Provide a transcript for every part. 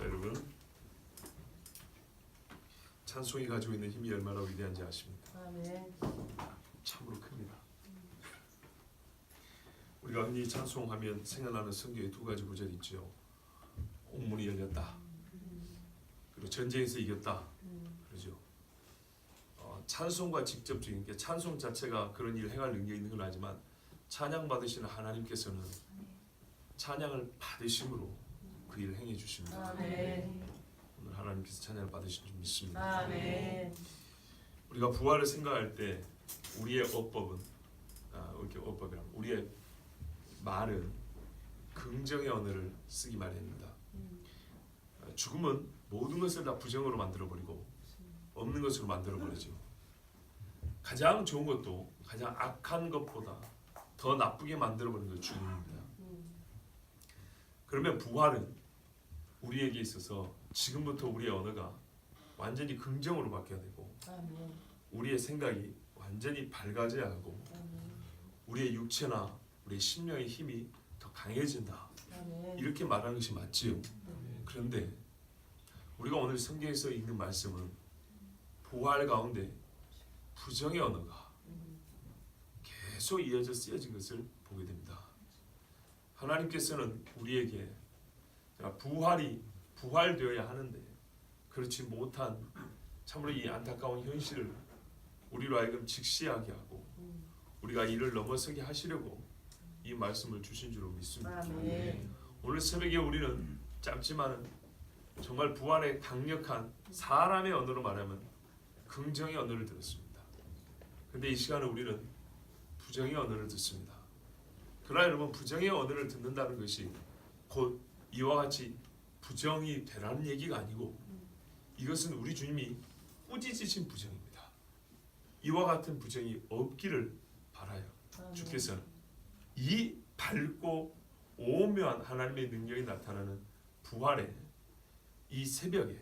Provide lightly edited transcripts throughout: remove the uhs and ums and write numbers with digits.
자, 여러분, 찬송이 가지고 있는 힘이 얼마나 위대한지 아십니까? 아멘. 참으로 큽니다. 우리가 흔히 찬송하면 생각나는 성경에 두 가지 구절이 있죠. 옥문이 열렸다. 그리고 전쟁에서 이겼다. 그러죠. 찬송과 직접적인 게 찬송 자체가 그런 일을 행할 능력이 있는 건 아니지만 찬양 받으시는 하나님께서는 찬양을 받으심으로 그 일을 행해 주십니다. 아멘. 오늘 하나님께서 찬양을 받으신 줄 믿습니다. 아멘. 우리가 부활을 생각할 때 우리의 어법은 이렇게 어법이란 우리의 말은 긍정의 언어를 쓰기 마련입니다. 죽음은 모든 것을 다 부정으로 만들어 버리고 없는 것으로 만들어 버리죠. 가장 좋은 것도 가장 악한 것보다 더 나쁘게 만들어 버리는 것이 죽음입니다. 그러면 부활은 우리에게 있어서 지금부터 우리의 언어가 완전히 긍정으로 바뀌어야 되고 아멘. 우리의 생각이 완전히 밝아져야 하고 우리의 육체나 우리의 심령의 힘이 더 강해진다. 아멘. 이렇게 말하는 것이 맞지요. 그런데 우리가 오늘 성경에서 읽는 말씀은 부활 가운데 부정의 언어가 계속 이어져 쓰여진 것을 보게 됩니다. 하나님께서는 우리에게 부활되어야 하는데 그렇지 못한 참으로 이 안타까운 현실을 우리로 하여금 직시하게 하고 우리가 이를 넘어서게 하시려고 이 말씀을 주신 줄로 믿습니다. 아멘. 오늘 새벽에 우리는 짧지만은 정말 부활의 강력한 사람의 언어로 말하면 긍정의 언어를 들었습니다. 근데 이 시간에 우리는 부정의 언어를 듣습니다. 그러나 여러분, 부정의 언어를 듣는다는 것이 곧 이와 같이 부정이 되라는 얘기가 아니고 이것은 우리 주님이 꾸짖으신 부정입니다. 이와 같은 부정이 없기를 바라요. 주께서는 이 밝고 오묘한 하나님의 능력이 나타나는 부활의 이 새벽에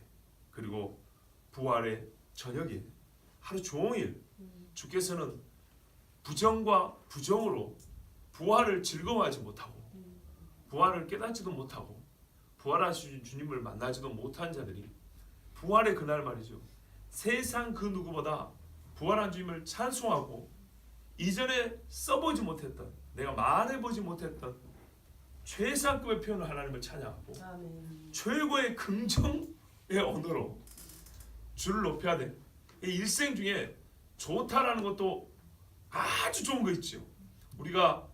그리고 부활의 저녁에 하루 종일 주께서는 부정과 부정으로 부활을 즐거워하지 못하고 부활을 깨닫지도 못하고 부활하신 주님을 만나지도 못한 자들이 부활의 그날 말이죠. 세상 그 누구보다 부활한 주님을 찬송하고 이전에 써보지 못했던 내가 말해보지 못했던 최상급의 표현을 하나님을 찬양하고 아멘. 최고의 긍정의 언어로 주를 높여야 돼. 일생 중에 좋다라는 것도 아주 좋은 거 있죠. 우리가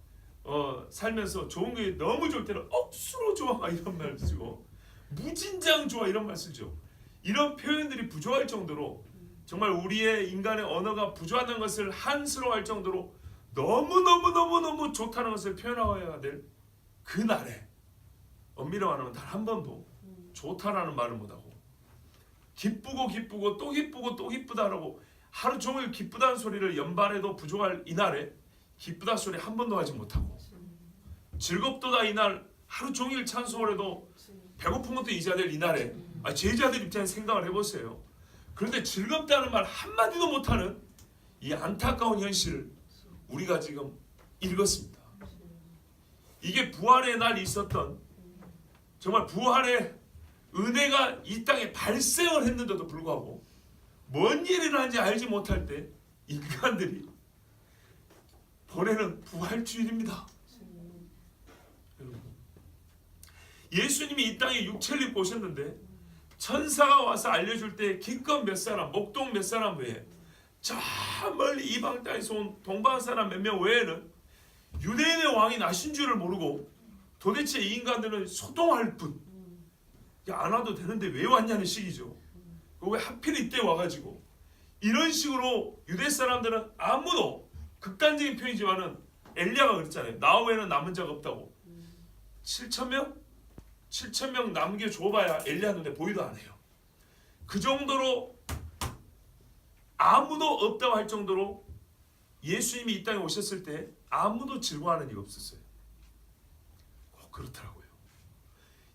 살면서 좋은 게 너무 좋을 때는 억수로 좋아 이런 말 쓰고 무진장 좋아 이런 말 쓰죠. 이런 표현들이 부족할 정도로 정말 우리의 인간의 언어가 부족하다는 것을 한스러워할 정도로 너무 좋다는 것을 표현해야 될 그 날에 엄밀히 말하면 단 한 번도 좋다라는 말을 못하고 기쁘고 또 기쁘고 또 기쁘다라고 하루 종일 기쁘다는 소리를 연발해도 부족할 이날에 기쁘다 소리 한 번도 하지 못하고 즐겁도다 이날 하루 종일 찬송을 해도 배고픈 것도 잊어야 될 이날에 제자들 입장에서 생각을 해보세요. 그런데 즐겁다는 말 한마디도 못하는 이 안타까운 현실을 우리가 지금 읽었습니다. 이게 부활의 날이 있었던 정말 부활의 은혜가 이 땅에 발생을 했는데도 불구하고 뭔 일을 하는지 알지 못할 때 인간들이 보내는 부활주일입니다. 예수님이 이 땅에 육체를 입고 오셨는데 천사가 와서 알려줄 때 기껏 몇 사람, 목동 몇 사람 외에 저 멀리 이방 땅에서 온 동방 사람 몇 명 외에는 유대인의 왕이 나신 줄을 모르고 도대체 이 인간들은 소동할 뿐 안 와도 되는데 왜 왔냐는 식이죠. 왜 하필 이때 와가지고 이런 식으로 유대 사람들은 아무도 극단적인 표현이지만은 엘리야가 그랬잖아요. 나 외에는 남은 자가 없다고. 7,000명 남겨줘봐야 엘리야 눈에 보이도 안 해요. 그 정도로 아무도 없다고 할 정도로 예수님이 이 땅에 오셨을 때 아무도 즐거워하는 이가 없었어요. 꼭 그렇더라고요.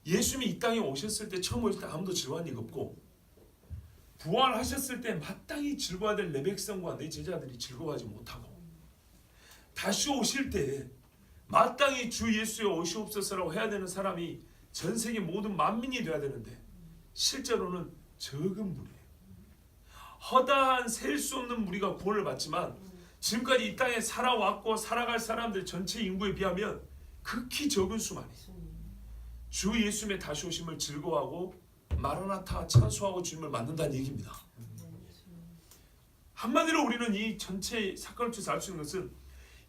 예수님이 이 땅에 오셨을 때 처음 오실 때 아무도 즐거워하는 이가 없고 부활하셨을 때 마땅히 즐거워야 될 내 백성과 내 제자들이 즐거워하지 못하고 다시 오실 때 마땅히 주 예수여 오시옵소서라고 해야 되는 사람이 전 세계 모든 만민이 되어야 되는데 실제로는 적은 무리예요. 허다한 셀 수 없는 무리가 구원을 받지만 지금까지 이 땅에 살아왔고 살아갈 사람들 전체 인구에 비하면 극히 적은 수만이에요. 주 예수님의 다시 오심을 즐거워하고 마라나타 찬송하고 주님을 만든다는 얘기입니다. 한마디로 우리는 이 전체 사건을 통해서 알 수 있는 것은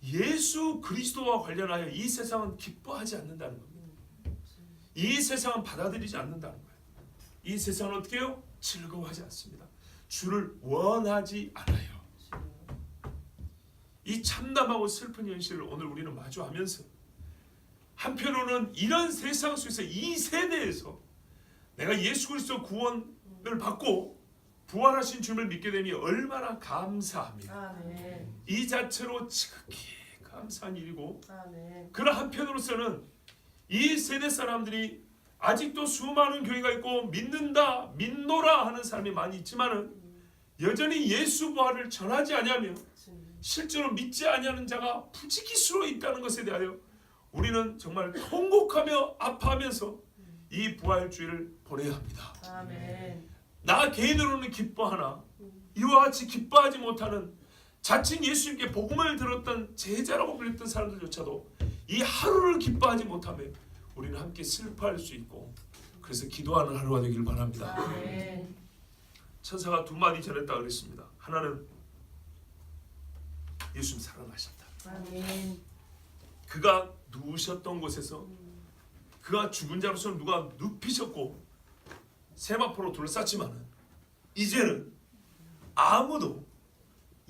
예수 그리스도와 관련하여 이 세상은 기뻐하지 않는다는 겁니다. 이 세상은 받아들이지 않는다는 거예요. 이 세상은 어떻게 해요? 즐거워하지 않습니다. 주를 원하지 않아요. 이 참담하고 슬픈 현실을 오늘 우리는 마주하면서 한편으로는 이런 세상 속에서 이 세대에서 내가 예수 그리스도 구원을 받고 부활하신 주님을 믿게 되니 얼마나 감사합니다. 아멘. 이 자체로 지극히 감사한 일이고, 아멘. 그러나 한편으로서는 이 세대 사람들이 아직도 수많은 교회가 있고 믿는다, 믿노라 하는 사람이 많이 있지만은 여전히 예수 부활을 전하지 아니하며 실제로 믿지 아니하는 자가 부지기수로 있다는 것에 대하여 우리는 정말 통곡하며 아파하면서 이 부활주의를 보내야 합니다. 아멘. 나 개인으로는 기뻐하나 이와 같이 기뻐하지 못하는 자칭 예수님께 복음을 들었던 제자라고 불렸던 사람들조차도 이 하루를 기뻐하지 못하며 우리는 함께 슬퍼할 수 있고, 그래서 기도하는 하루가 되길 바랍니다. 아멘. 천사가 두 마디 전했다 그랬습니다. 하나는 예수님 살아나셨다. 아멘. 그가 누우셨던 곳에서 그가 죽은 자로서 누가 눕히셨고 세마포로 둘러쌌지만은 이제는 아무도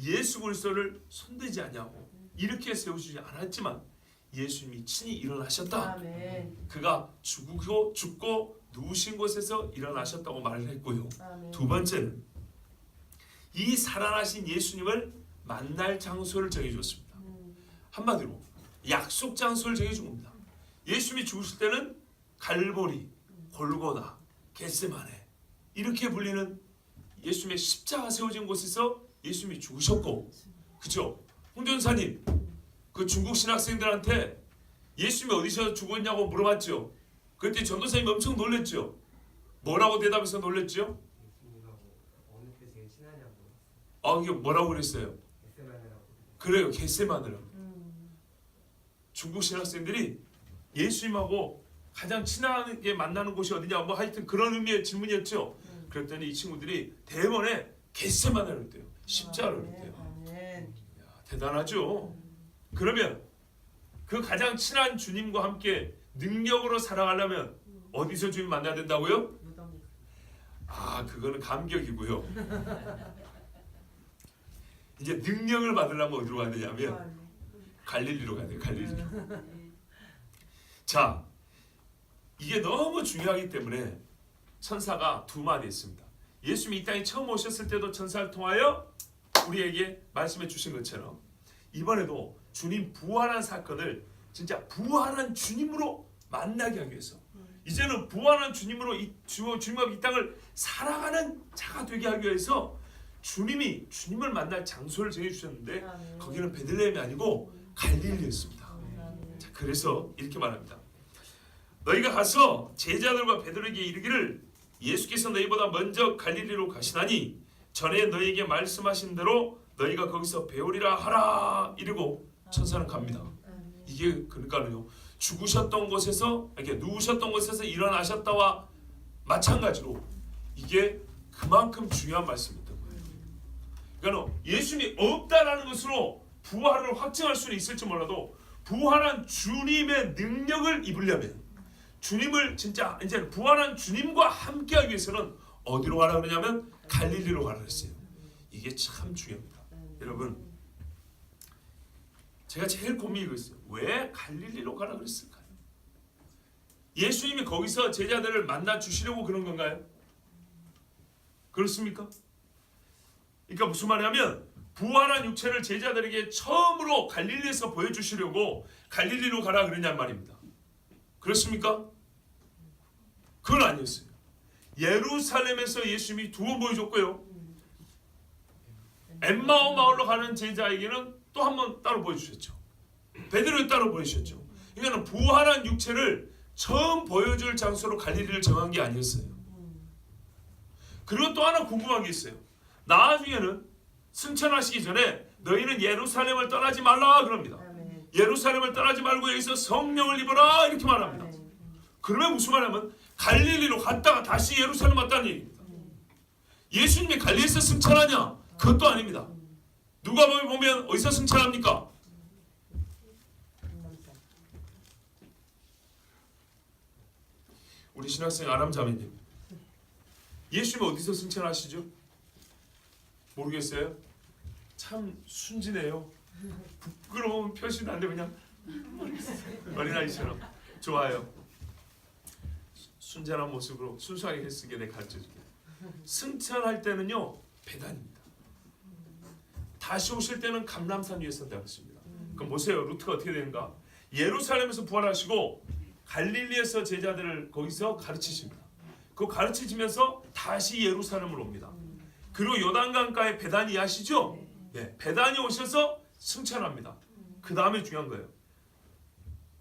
예수 그리스도를 손대지 아니하고 이렇게 세우시지 않았지만 예수님이 친히 일어나셨다. 아멘. 그가 죽고 누우신 곳에서 일어나셨다고 말을 했고요. 아멘. 두 번째는 이 살아나신 예수님을 만날 장소를 정해줬습니다. 한마디로 약속 장소를 정해준 겁니다. 예수님이 죽으실 때는 갈보리, 골고다, 겟세마네 이렇게 불리는 예수님의 십자가 세워진 곳에서 예수님이 죽으셨고, 그죠? 홍전사님 그 중국 신학생들한테 예수님이 어디서 죽었냐고 물어봤죠. 그때 전도사님이 엄청 놀랬죠. 뭐라고 대답해서 놀랬죠? 예수님하고 어느 때 제일 친하냐고. 이게 뭐라고 그랬어요? 겟세마네라고. 그래요, 겟세마네라고. 중국 신학생들이 예수님하고 가장 친하게 만나는 곳이 어디냐, 뭐 하여튼 그런 의미의 질문이었죠. 그랬더니 이 친구들이 대번에 겟세마네를 했대요. 십자가를 했대요. 아멘. 대단하죠. 그러면 그 가장 친한 주님과 함께 능력으로 살아가려면 어디서 주님 만나야 된다고요? 무덤. 그거는 감격이고요. 이제 능력을 받으려면 어디로 가야 되냐면 갈릴리로 가야 돼요. 갈릴리로. 자, 이게 너무 중요하기 때문에 천사가 두 마디 했습니다. 예수님이 이 땅에 처음 오셨을 때도 천사를 통하여 우리에게 말씀해 주신 것처럼 이번에도 주님 부활한 사건을 진짜 부활한 주님으로 만나게 하기 위해서 이제는 부활한 주님으로 주님과 이 땅을 살아가는 자가 되게 하기 위해서 주님이 주님을 만날 장소를 정해주셨는데 거기는 베들레헴이 아니고 갈릴리였습니다. 자, 그래서 이렇게 말합니다. 너희가 가서 제자들과 베드로에게 이르기를 예수께서 너희보다 먼저 갈릴리로 가시나니 전에 너희에게 말씀하신 대로 너희가 거기서 배우리라 하라 이르고 천사는 갑니다. 이게 그러니까요, 죽으셨던 곳에서 이렇게 누우셨던 곳에서 일어나셨다와 마찬가지로 이게 그만큼 중요한 말씀이었던 거예요. 그러니까 예수님이 없다라는 것으로 부활을 확증할 수는 있을지 몰라도 부활한 주님의 능력을 입으려면 주님을 진짜 이제 부활한 주님과 함께하기 위해서는 어디로 가라 그러냐면 갈릴리로 가라 그랬어요. 이게 참 중요합니다. 여러분, 제가 제일 고민이 있어요. 왜 갈릴리로 가라 그랬을까요? 예수님이 거기서 제자들을 만나 주시려고 그런 건가요? 그렇습니까? 그러니까 무슨 말이냐면 부활한 육체를 제자들에게 처음으로 갈릴리에서 보여주시려고 갈릴리로 가라 그러냔 말입니다. 그렇습니까? 그건 아니었어요. 예루살렘에서 예수님이 두 번 보여줬고요. 엠마오 마을로 가는 제자에게는 또 한 번 따로 보여주셨죠. 베드로에 따로 보여주셨죠. 그러니까 부활한 육체를 처음 보여줄 장소로 갈릴리를 정한 게 아니었어요. 그리고 또 하나 궁금한 게 있어요. 나중에는 승천하시기 전에 너희는 예루살렘을 떠나지 말라 그럽니다. 아멘. 예루살렘을 떠나지 말고 여기서 성령을 입어라 이렇게 말합니다. 아멘. 그러면 무슨 말이냐면 갈릴리로 갔다가 다시 예루살렘 왔다는 얘기입니다. 예수님이 갈릴리에서 승천하냐? 그것도 아닙니다. 누가복음 보면 어디서 승천합니까? 우리 신학생 아람자매님, 예수님 어디서 승천하시죠? 모르겠어요? 참 순진해요. 부끄러운 표시도 안 돼 그냥 어린아이처럼. 좋아요. 순진한 모습으로 순수하게 쓰게 내 가르쳐줄게. 승천할 때는요 배단입니다. 다시 오실 때는 감람산 위에 선다 그랬습니다. 그럼 보세요. 루트가 어떻게 되는가? 예루살렘에서 부활하시고 갈릴리에서 제자들을 거기서 가르치십니다. 그 가르치시면서 다시 예루살렘으로 옵니다. 그리고 요단강가에 베다니 아시죠? 네, 베다니 오셔서 승천합니다. 그 다음에 중요한 거예요.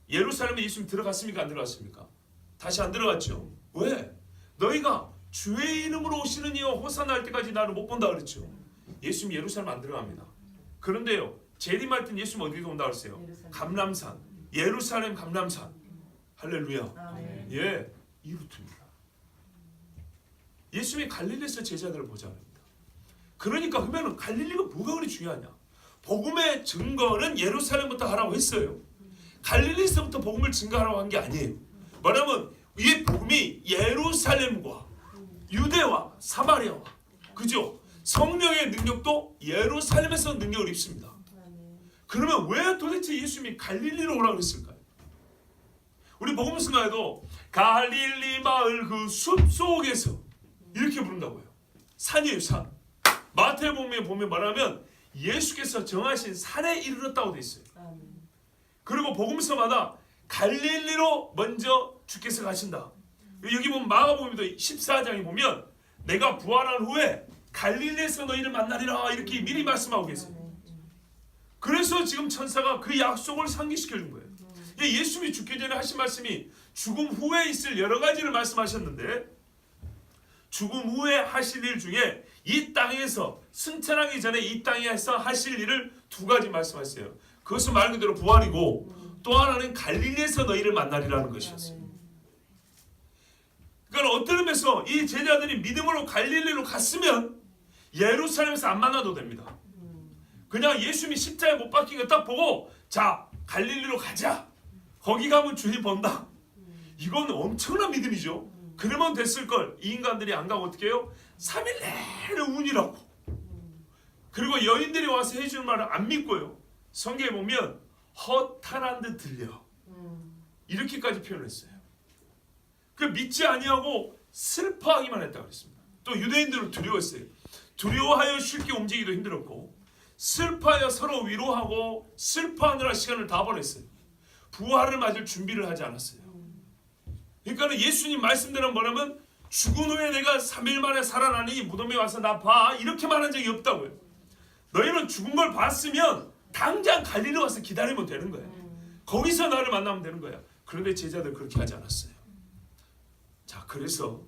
예루살렘에 예수님 들어갔습니까? 안 들어갔습니까? 다시 안 들어갔죠. 왜? 너희가 주의 이름으로 오시는 이여 호산나 할 때까지 나를 못 본다 그랬죠. 예수님 예루살렘 안 들어갑니다. 그런데요, 재림할 땐 예수님 어디로 온다 그랬어요? 감람산, 예루살렘 감람산. 할렐루야. 아멘. 예, 이 루트입니다. 예수님이 갈릴리에서 제자들을 보자 합니다. 그러니까 그러면 갈릴리가 뭐가 그리 중요하냐? 복음의 증거는 예루살렘부터 하라고 했어요. 갈릴리에서부터 복음을 증거하라고 한 게 아니에요. 뭐냐면 이 복음이 예루살렘과 유대와 사마리아와, 그죠? 성령의 능력도 예루살렘에서 능력을 입습니다. 그러면 왜 도대체 예수님이 갈릴리로 오라고 했을까요? 우리 복음서가에도 갈릴리 마을 그 숲속에서 이렇게 부른다고요. 산이에요, 산. 마태복음에 보면 말하면 예수께서 정하신 산에 이르렀다고 돼 있어요. 그리고 복음서마다 갈릴리로 먼저 주께서 가신다. 여기 보면 마가복음에도 14장에 보면 내가 부활한 후에 갈릴리에서 너희를 만나리라 이렇게 미리 말씀하고 계세요. 그래서 지금 천사가 그 약속을 상기시켜 준 거예요. 예수님이 죽기 전에 하신 말씀이 죽음 후에 있을 여러 가지를 말씀하셨는데, 죽음 후에 하실 일 중에 이 땅에서 승천하기 전에 이 땅에서 하실 일을 두 가지 말씀하셨어요. 그것은 말 그대로 부활이고 또 하나는 갈릴리에서 너희를 만나리라는 것이었어요. 그러니까 어떤 의미에서 이 제자들이 믿음으로 갈릴리로 갔으면 예루살렘에서 안 만나도 됩니다. 그냥 예수님이 십자가에 못 박힌 거 딱 보고 자 갈릴리로 가자. 거기 가면 주님 본다. 이건 엄청난 믿음이죠. 그러면 됐을 걸. 이 인간들이 안 가고 어떻게 해요? 3일 내내 운이라고. 그리고 여인들이 와서 해주는 말을 안 믿고요. 성경에 보면 허탄한 듯 들려. 이렇게까지 표현했어요. 그 믿지 아니하고 슬퍼하기만 했다고 그랬습니다. 또 유대인들은 두려워했어요. 두려워하여 쉽게 움직이기도 힘들었고 슬퍼하여 서로 위로하고 슬퍼하느라 시간을 다 보냈어요. 부활을 맞을 준비를 하지 않았어요. 그러니까 예수님 말씀대로 뭐냐면 죽은 후에 내가 3일 만에 살아나니 무덤에 와서 나 봐. 이렇게 말한 적이 없다고요. 너희는 죽은 걸 봤으면 당장 갈릴리 와서 기다리면 되는 거예요. 거기서 나를 만나면 되는 거예요. 그런데 제자들 그렇게 하지 않았어요. 자, 그래서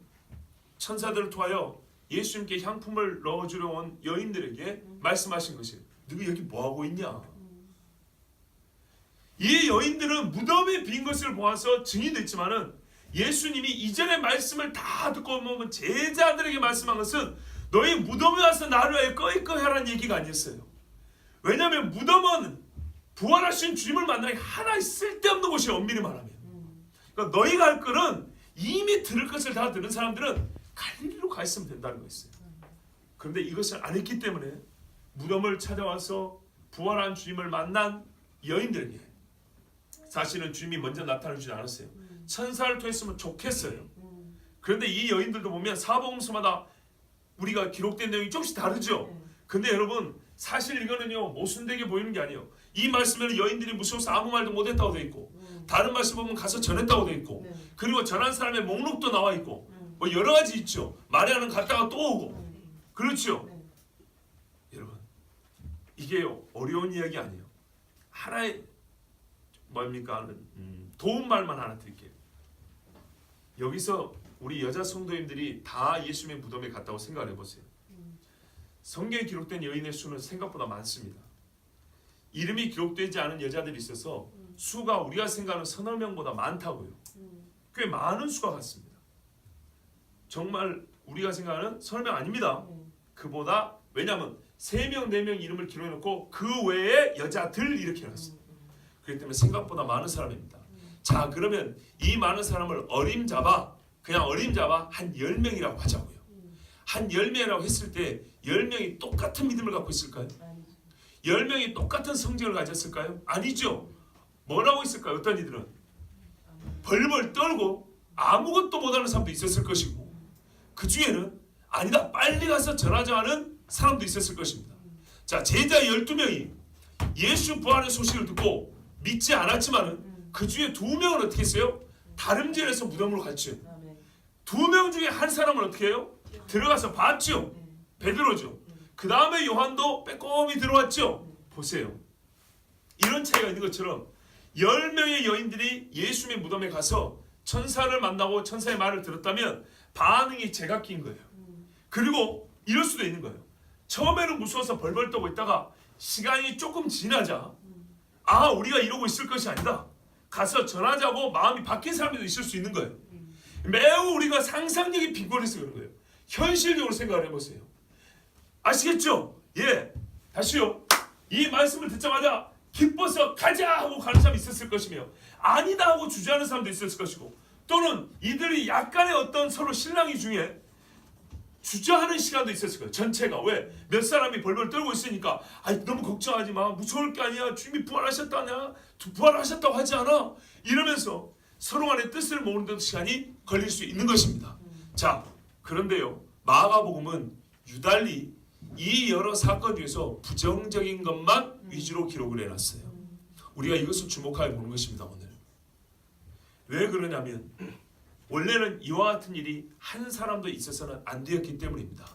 천사들을 통하여 예수님께 향품을 넣어주려 온 여인들에게 말씀하신 것이 너희 여기 뭐하고 있냐? 이 여인들은 무덤에 빈 것을 보아서 증인됐지만은 예수님이 이전의 말씀을 다 듣고 보면 제자들에게 말씀한 것은 너희 무덤에 와서 나를 위하여 꺼이꺼이 하라는 얘기가 아니었어요. 왜냐하면 무덤은 부활하신 주님을 만나기 하나의 쓸데없는 곳이 엄밀히 말하면. 그러니까 너희가 할 거는 이미 들을 것을 다 들은 사람들은 갈릴리로 가 있으면 된다는 거였어요. 그런데 이것을 안 했기 때문에 무덤을 찾아와서 부활한 주님을 만난 여인들에게 사실은 주님이 먼저 나타나지 않았어요. 천사를 통했으면 좋겠어요. 그런데 이 여인들도 보면 사복음서마다 우리가 기록된 내용이 조금씩 다르죠. 근데 여러분 사실 이거는요 모순되게 보이는 게 아니에요. 이 말씀에는 여인들이 무서워서 아무 말도 못했다고 돼 있고 다른 말씀 보면 가서 전했다고 돼 있고 그리고 전한 사람의 목록도 나와 있고 뭐 여러 가지 있죠. 마리아는 갔다가 또 오고 그렇죠. 여러분 이게 어려운 이야기 아니에요. 하나의 뭡니까 도움 말만 하나 드릴게요. 여기서 우리 여자 성도님들이 다 예수님의 무덤에 갔다고 생각을 해보세요. 성경에 기록된 여인의 수는 생각보다 많습니다. 이름이 기록되지 않은 여자들이 있어서 수가 우리가 생각하는 서너 명보다 많다고요. 꽤 많은 수가 같습니다. 정말 우리가 생각하는 서너 명 아닙니다. 그보다 왜냐하면 3명, 4명 이름을 기록해놓고 그 외에 여자들 이렇게 해놨어요. 그렇기 때문에 생각보다 많은 사람입니다. 자, 그러면 이 많은 사람을 그냥 어림잡아 한 10명이라고 하자고요. 한 10명이라고 했을 때 10명이 똑같은 믿음을 갖고 있을까요? 10명이 똑같은 성경을 가졌을까요? 아니죠. 뭐라고 있을까요? 어떤 이들은 벌벌 떨고 아무것도 못하는 사람도 있었을 것이고, 그 중에는 아니다 빨리 가서 전하자 하는 사람도 있었을 것입니다. 자, 제자 12명이 예수 부활의 소식을 듣고 믿지 않았지만은 그 중에 2명은 어떻게 했어요? 다름질해서 무덤으로 갔죠. 2명 중에 한 사람은 어떻게 해요? 들어가서 봤죠. 베드로죠. 그 다음에 요한도 빼꼼히 들어왔죠. 보세요. 이런 차이가 있는 것처럼 10명의 여인들이 예수님의 무덤에 가서 천사를 만나고 천사의 말을 들었다면 반응이 제각기인 거예요. 그리고 이럴 수도 있는 거예요. 처음에는 무서워서 벌벌 떠고 있다가 시간이 조금 지나자 우리가 이러고 있을 것이 아니다. 가서 전하자고 마음이 바뀐 사람도 있을 수 있는 거예요. 매우 우리가 상상력이 빈곤해서 그런 거예요. 현실적으로 생각을 해보세요. 아시겠죠? 예. 다시요. 이 말씀을 듣자마자 기뻐서 가자 하고 가는 사람이 있었을 것이며 아니다 하고 주저하는 사람도 있었을 것이고, 또는 이들이 약간의 어떤 서로 신랑이 중에 주저하는 시간도 있었을 거예요. 전체가. 왜? 몇 사람이 벌벌 떨고 있으니까 너무 걱정하지 마. 무서울 게 아니야. 주님이 부활하셨다냐? 부활하셨다고 하지 않아? 이러면서 서로 간의 뜻을 모으는 데 시간이 걸릴 수 있는 것입니다. 자, 그런데요. 마가복음은 유달리 이 여러 사건 중에서 부정적인 것만 위주로 기록을 해놨어요. 우리가 이것을 주목하여 보는 것입니다. 오늘. 왜 그러냐면 원래는 이와 같은 일이 한 사람도 있어서는 안 되었기 때문입니다.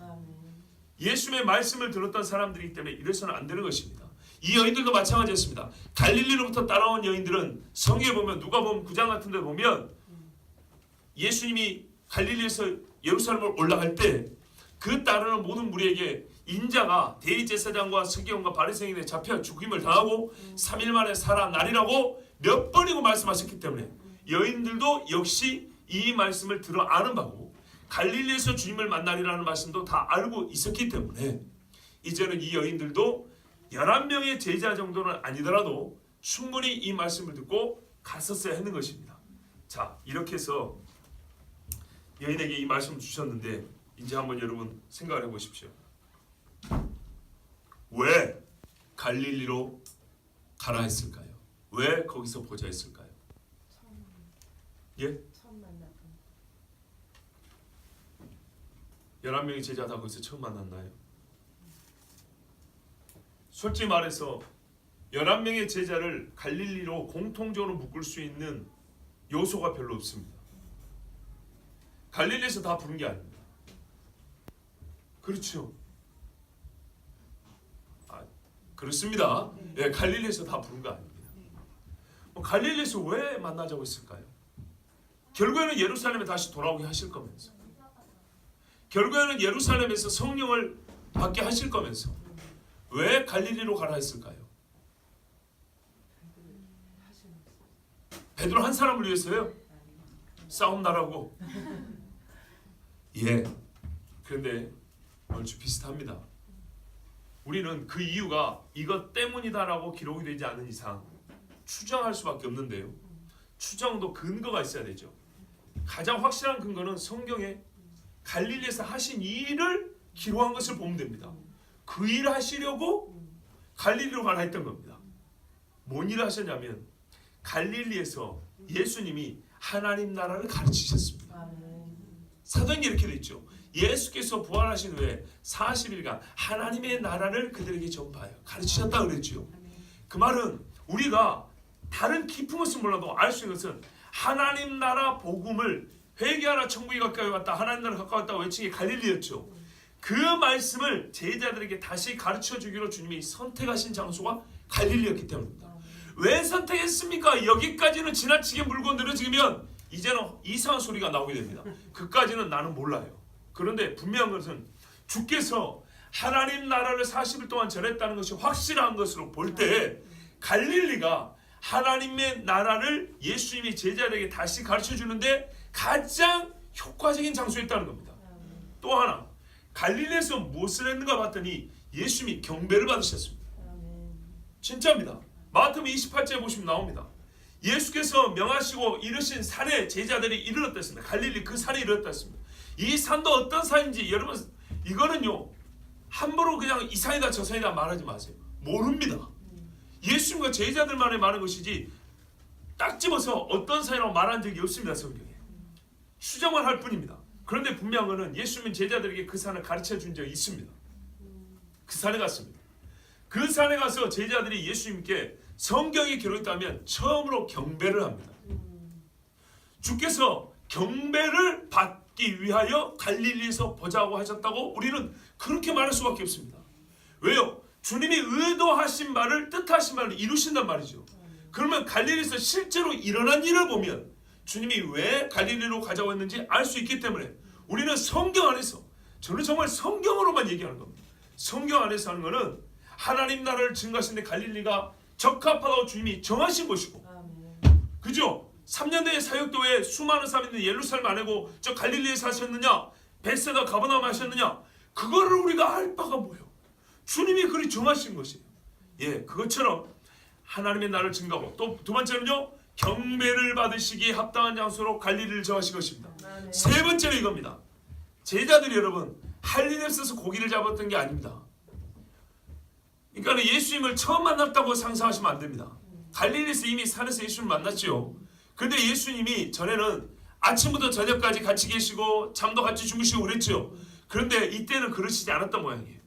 예수님의 말씀을 들었던 사람들이기 때문에 이래서는 안 되는 것입니다. 이 여인들도 마찬가지였습니다. 갈릴리로부터 따라온 여인들은 성경에 보면 누가복음 9장 같은 데 보면 예수님이 갈릴리에서 예루살렘을 올라갈 때 그 따르는 모든 무리에게 인자가 대제사장과 서기관과 바리새인에 잡혀 죽임을 당하고 3일 만에 살아나리라고 몇 번이고 말씀하셨기 때문에 여인들도 역시 이 말씀을 들어 아는 바고 갈릴리에서 주님을 만나리라는 말씀도 다 알고 있었기 때문에 이제는 이 여인들도 11명의 제자 정도는 아니더라도 충분히 이 말씀을 듣고 갔었어야 하는 것입니다. 자, 이렇게 해서 여인에게 이 말씀을 주셨는데 이제 한번 여러분 생각을 해보십시오. 왜 갈릴리로 가라 했을까요? 왜 거기서 보자 했을까요? 예? 처음 만났던 11명의 제자 다 거기서 처음 만났나요? 솔직히 말해서 11명의 제자를 갈릴리로 공통적으로 묶을 수 있는 요소가 별로 없습니다. 갈릴리에서 다 부른 게 아닙니다. 그렇죠? 그렇습니다. 예, 갈릴리에서 다 부른 거 아닙니다. 갈릴리에서 왜 만나자고 했을까요? 결국에는 예루살렘에 다시 돌아오게 하실 거면서, 결국에는 예루살렘에서 성령을 받게 하실 거면서 왜 갈릴리로 가라 했을까요? 베드로 한 사람을 위해서요? 싸움 나라고? 예. 그런데 얼추 비슷합니다. 우리는 그 이유가 이것 때문이다라고 기록이 되지 않은 이상 추정할 수밖에 없는데요. 추정도 근거가 있어야 되죠. 가장 확실한 근거는 성경에 갈릴리에서 하신 일을 기록한 것을 보면 됩니다. 그 일을 하시려고 갈릴리로 가라 했던 겁니다. 뭔 일을 하셨냐면 갈릴리에서 예수님이 하나님 나라를 가르치셨습니다. 사도행전에 이렇게 되어 있죠. 예수께서 부활하신 후에 40일간 하나님의 나라를 그들에게 전파하여 가르치셨다 그랬죠. 그 말은 우리가 다른 깊은 것을 몰라도 알 수 있는 것은 하나님 나라 복음을 회개하라 천국이 가까이 왔다, 하나님 나라 가까이 왔다고 외친 게 갈릴리였죠. 그 말씀을 제자들에게 다시 가르쳐 주기로 주님이 선택하신 장소가 갈릴리였기 때문입니다. 왜 선택했습니까? 여기까지는 지나치게 물고 늘어지면 이제는 이상한 소리가 나오게 됩니다. 그까지는 나는 몰라요. 그런데 분명한 것은 주께서 하나님 나라를 40일 동안 전했다는 것이 확실한 것으로 볼 때 갈릴리가 하나님의 나라를 예수님이 제자들에게 다시 가르쳐 주는데 가장 효과적인 장소였다는 겁니다. 또 하나 갈릴리에서 무엇을 했는가 봤더니 예수님이 경배를 받으셨습니다. 진짜입니다. 마태복음 28절에 보시면 나옵니다. 예수께서 명하시고 이르신 산에 제자들이 이르렀다 했습니다. 갈릴리 그 산에 이르렀다 했습니다. 이 산도 어떤 산인지 여러분 이거는요 함부로 그냥 이 산이다 저 산이다 말하지 마세요. 모릅니다. 예수님과 제자들만의 말하는 것이지 딱 집어서 어떤 산이라고 말한 적이 없습니다. 성경에. 추정을 할 뿐입니다. 그런데 분명한 것은 예수님은 제자들에게 그 산을 가르쳐 준 적이 있습니다. 그 산에 갔습니다. 그 산에 가서 제자들이 예수님께 성경에 기록했다면 처음으로 경배를 합니다. 주께서 경배를 받기 위하여 갈릴리에서 보자고 하셨다고 우리는 그렇게 말할 수밖에 없습니다. 왜요? 주님이 의도하신 말을 뜻하신 말을 이루신단 말이죠. 그러면 갈릴리에서 실제로 일어난 일을 보면 주님이 왜 갈릴리로 가자고 했는지 알 수 있기 때문에 우리는 성경 안에서 저는 정말 성경으로만 얘기하는 겁니다. 성경 안에서 하는 것은 하나님 나라를 증거하시는데 갈릴리가 적합하다고 주님이 정하신 것이고 그죠? 3년 내에 사역도 왜 수많은 사람이 예루살렘 안 하고 저 갈릴리에 사셨느냐 벳세다 가버나움 하셨느냐 그거를 우리가 알 바가 뭐예요? 주님이 그리 정하신 것이에요. 예, 그것처럼 하나님의 나라를 증거하고 또 두 번째는요 경배를 받으시기에 합당한 장소로 갈릴리를 정하신 것입니다. 세 번째는 이겁니다. 제자들이 여러분 할 일에 없어서 고기를 잡았던 게 아닙니다. 그러니까 예수님을 처음 만났다고 상상하시면 안 됩니다. 갈릴리에서 이미 산에서 예수님을 만났죠. 그런데 예수님이 전에는 아침부터 저녁까지 같이 계시고 잠도 같이 주무시고 그랬죠. 그런데 이때는 그러시지 않았던 모양이에요.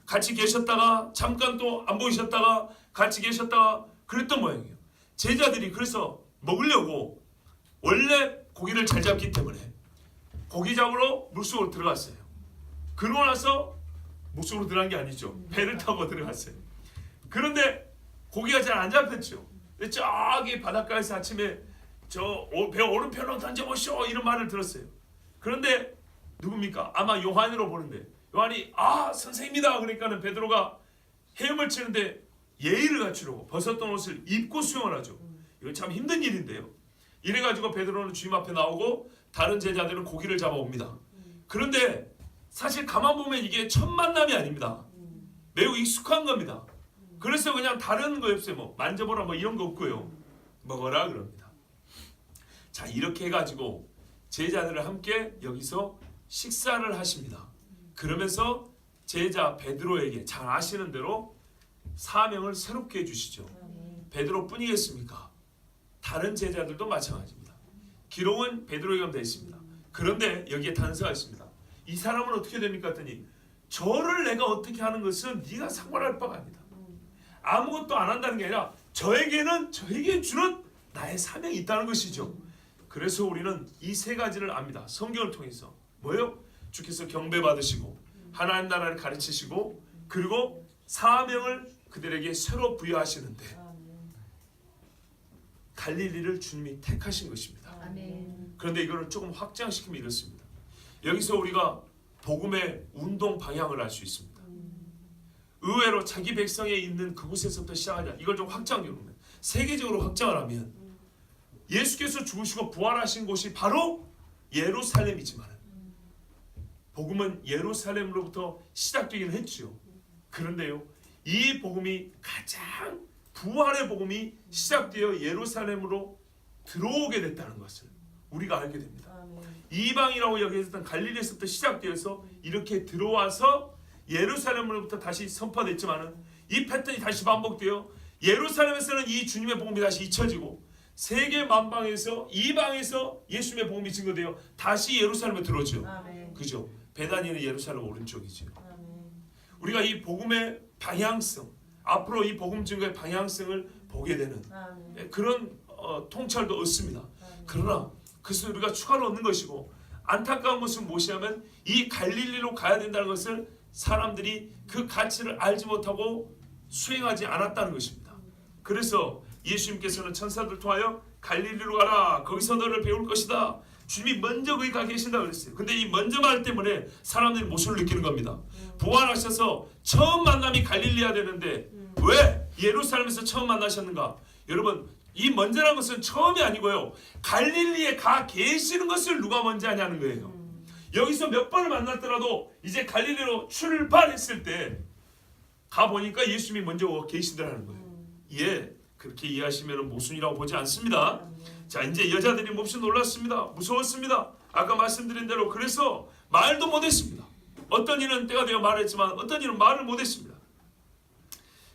같이 계셨다가 잠깐 또 안 보이셨다가 같이 계셨다가 그랬던 모양이에요. 제자들이 그래서 먹으려고 원래 고기를 잘 잡기 때문에 고기 잡으러 물속으로 들어갔어요. 그러고 나서 물속으로 들어간 게 아니죠. 배를 타고 들어갔어요. 그런데 고기가 잘 안 잡혔죠. 저기 바닷가에서 아침에 저 배 오른편으로 던져보시오 이런 말을 들었어요. 그런데 누굽니까? 아마 요한으로 보는데 요한이 선생님이다 그러니까는 베드로가 헤엄을 치는데 예의를 갖추려고 벗었던 옷을 입고 수영을 하죠. 이거 참 힘든 일인데요. 이래가지고 베드로는 주님 앞에 나오고 다른 제자들은 고기를 잡아옵니다. 그런데 사실 가만 보면 이게 첫 만남이 아닙니다. 매우 익숙한 겁니다. 그래서 그냥 다른 거 없어요. 뭐 만져보라 뭐 이런 거 없고요. 먹어라 그럽니다. 자 이렇게 해가지고 제자들을 함께 여기서 식사를 하십니다. 그러면서 제자 베드로에게 잘 아시는 대로 사명을 새롭게 해주시죠. 베드로뿐이겠습니까? 다른 제자들도 마찬가지입니다. 기록은 베드로에게만 되어 있습니다. 그런데 여기에 단서가 있습니다. 이 사람은 어떻게 됩니까? 했더니 저를 내가 어떻게 하는 것은 네가 상관할 바가 아니다. 아무것도 안 한다는 게 아니라 저에게 주는 나의 사명이 있다는 것이죠. 그래서 우리는 이 세 가지를 압니다. 성경을 통해서 뭐예요? 주께서 경배 받으시고 하나님 나라를 가르치시고 그리고 사명을 그들에게 새로 부여하시는데 갈릴리를 주님이 택하신 것입니다. 그런데 이거를 조금 확장시키면 이렇습니다. 여기서 우리가 복음의 운동 방향을 알 수 있습니다. 의외로 자기 백성에 있는 그곳에서부터 시작하자. 이걸 좀 확장해보면 세계적으로 확장을 하면 예수께서 죽으시고 부활하신 곳이 바로 예루살렘이지만 복음은 예루살렘으로부터 시작되기는 했죠. 그런데요 이 복음이 가장 부활의 복음이 시작되어 예루살렘으로 들어오게 됐다는 것을 우리가 알게 됩니다. 이방이라고 여기했던 갈릴리에서부터 시작되어서 이렇게 들어와서 예루살렘으로부터 다시 선포됐지만은 이 패턴이 다시 반복되어 예루살렘에서는 이 주님의 복음이 다시 잊혀지고 세계 만방에서 이방에서 예수님의 복음이 증거되어 다시 예루살렘에 들어오죠. 그죠? 베다니는 예루살렘 오른쪽이죠. 우리가 이 복음의 방향성 앞으로 이 복음 증거의 방향성을 보게 되는 그런 통찰도 얻습니다. 그러나 그것을 우리가 추가로 얻는 것이고 안타까운 것은 무엇이냐면 이 갈릴리로 가야 된다는 것을 사람들이 그 가치를 알지 못하고 수행하지 않았다는 것입니다. 그래서 예수님께서는 천사들 통하여 갈릴리로 가라. 거기서 너를 배울 것이다. 주님이 먼저 거기 가 계신다 그랬어요. 근데 이 먼저 말 때문에 사람들이 모순을 느끼는 겁니다. 부활하셔서 처음 만남이 갈릴리야 되는데 왜 예루살렘에서 처음 만나셨는가? 여러분, 이 먼저라는 것은 처음이 아니고요, 갈릴리에 가 계시는 것을 누가 먼저 하냐는 거예요. 여기서 몇 번을 만났더라도 이제 갈릴리로 출발했을 때 가보니까 예수님이 먼저 계시더라는 거예요. 예, 그렇게 이해하시면 모순이라고 보지 않습니다. 자, 이제 여자들이 몹시 놀랐습니다. 무서웠습니다. 아까 말씀드린 대로. 그래서 말도 못했습니다. 어떤 이는 때가 되어 말했지만 어떤 이는 말을 못했습니다.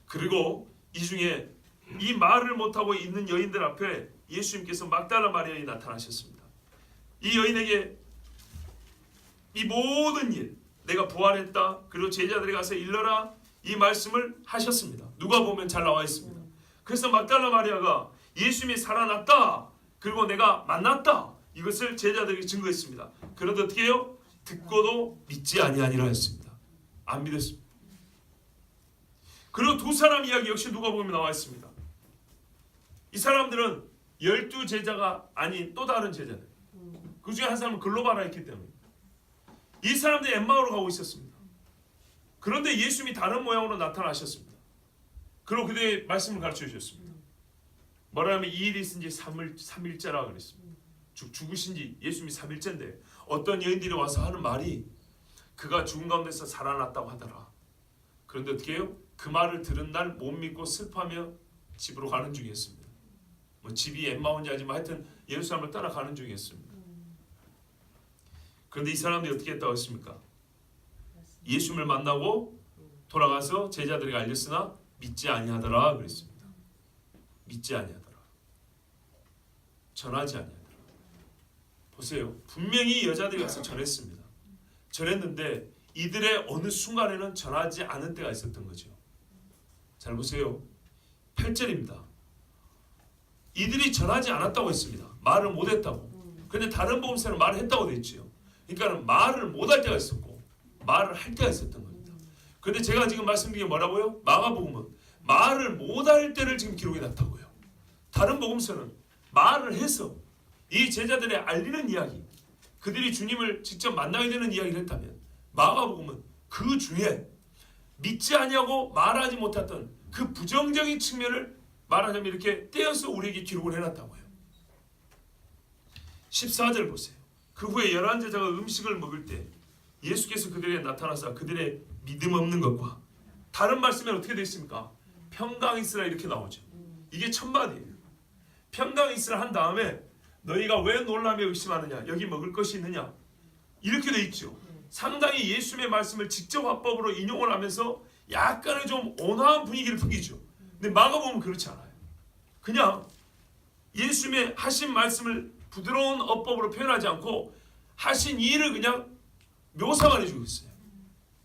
그리고 이 중에 이 말을 못하고 있는 여인들 앞에 예수님께서 막달라 마리아에 나타나셨습니다. 이 여인에게 이 모든 일, 내가 부활했다, 그리고 제자들이 가서 일러라, 이 말씀을 하셨습니다. 누가 보면 잘 나와 있습니다. 그래서 막달라 마리아가 예수님이 살아났다, 그리고 내가 만났다, 이것을 제자들에게 증거했습니다. 그런데 어떻게 해요? 듣고도 믿지 아니하니라 했습니다. 안 믿었습니다. 그리고 두 사람 이야기 역시 누가 보면 나와 있습니다. 이 사람들은 12제자가 아닌 또 다른 제자들, 그 중에 한 사람은 글로바라 했기 때문에 이 사람들이 엠마오로 가고 있었습니다. 그런데 예수님이 다른 모양으로 나타나셨습니다. 그리고 그들의 말씀을 가르쳐 주셨습니다. 뭐라면 이 일이 있은 지 3일째라 그랬습니다. 죽으신 지 예수님이 3일째인데 어떤 여인들이 와서 하는 말이 그가 죽은 가운데서 살아났다고 하더라. 그런데 어떻게 해요? 그 말을 들은 날 못 믿고 슬퍼하며 집으로 가는 중이었습니다. 뭐 집이 엠마오인지 하지만 하여튼 예루살렘을 따라가는 중이었습니다. 그런데 이 사람들이 어떻게 했다고 했습니까? 예수님을 만나고 돌아가서 제자들에게 알렸으나 믿지 아니하더라 그랬습니다. 믿지 아니하더라. 전하지 아니하더라. 보세요. 분명히 여자들이 가서 전했습니다. 전했는데 이들의 어느 순간에는 전하지 않은 때가 있었던 거죠. 잘 보세요. 8절입니다. 이들이 전하지 않았다고 했습니다. 말을 못했다고. 그런데 다른 복음서는 말을 했다고 되어 있죠. 그러니까 말을 못할 때가 있었고 말을 할 때가 있었던 겁니다. 그런데 제가 지금 말씀드린 게 뭐라고요? 마가복음은 말을 못할 때를 지금 기록해 놨다고요. 다른 복음서는 말을 해서 이 제자들의 알리는 이야기, 그들이 주님을 직접 만나게 되는 이야기를 했다면 마가복음은 그 중에 믿지 아니하고 말하지 못했던 그 부정적인 측면을 말하자면 이렇게 떼어서 우리에게 기록을 해놨다고요. 14절 보세요. 그 후에 11제자가 음식을 먹을 때 예수께서 그들에게 나타나서 그들의 믿음 없는 것과, 다른 말씀에 어떻게 되어 있습니까? 평강 있으라 이렇게 나오죠. 이게 첫 마디예요. 평강 있으라 한 다음에 너희가 왜 놀라며 의심하느냐, 여기 먹을 것이 있느냐, 이렇게 되어 있죠. 상당히 예수님의 말씀을 직접 화법으로 인용을 하면서 약간의 좀 온화한 분위기를 풍기죠. 근데 마가복음은 그렇지 않아요. 그냥 예수님의 하신 말씀을 부드러운 어법으로 표현하지 않고 하신 일을 그냥 묘사만 해주고 있어요.